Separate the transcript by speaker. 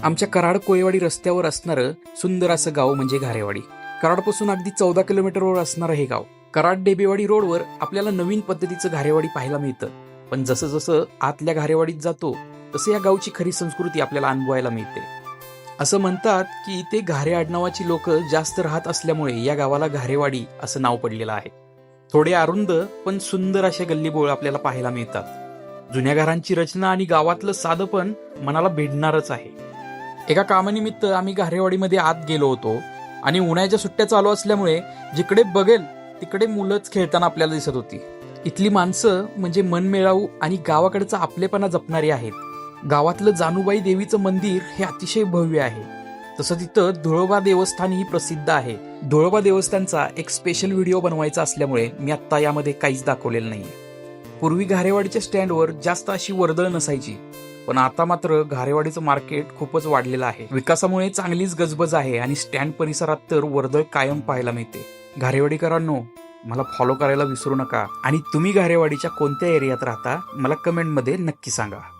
Speaker 1: आमच्या कराड कोळेवाडी रस्त्यावर असणारं सुंदर असं गाव म्हणजे घारेवाडी. कराडपासून अगदी 14 किलोमीटरवर असणारं हे गाव. कराड डेबेवाडी रोडवर आपल्याला नवीन पद्धतीचं घारेवाडी पाहायला मिळतं. पण जसं जसं आतल्या घारेवाडीत जातो तसं या गावची खरी संस्कृती आपल्याला अनुभवायला मिळते. असं म्हणतात की इथे घारे आडनावाची लोक जास्त राहत असल्यामुळे या गावाला घारेवाडी असं नाव पडलेलं आहे. थोडे अरुंद पण सुंदर असे गल्लीबोळ आपल्याला पाहायला मिळतात. जुन्या घरांची रचना आणि गावातलं साधंपण मनाला भिडणारच आहे. एका कामानिमित्त आम्ही घारेवाडीमध्ये आत गेलो होतो आणि उन्हाळ्याच्या सुट्ट्या चालू असल्यामुळे जिकडे बघेल तिकडे मुलंच खेळताना आपल्याला दिसत होती. इथली माणसं म्हणजे मनमिळाऊ आणि गावाकडचा आपलेपणा जपणारी आहेत. गावातलं जानुबाई देवीचं मंदिर हे अतिशय भव्य आहे. तसं तिथं धुळोबा देवस्थानही प्रसिद्ध आहे. धुळोबा देवस्थानचा एक स्पेशल व्हिडिओ बनवायचा असल्यामुळे मी आत्ता यामध्ये काहीच दाखवलेलं नाहीये. पूर्वी घारेवाडीच्या स्टँडवर जास्त अशी वर्दळ नसायची, पण आता मात्र घारेवाडीचं मार्केट खूपच वाढलेलं आहे. विकासामुळे चांगलीच गजबज आहे आणि स्टँड परिसरात तर वर्दळ कायम पाहायला मिळते. घारेवाडीकरांनो, मला फॉलो करायला विसरू नका आणि तुम्ही घारेवाडीच्या कोणत्या एरियात राहता मला कमेंटमध्ये नक्की सांगा.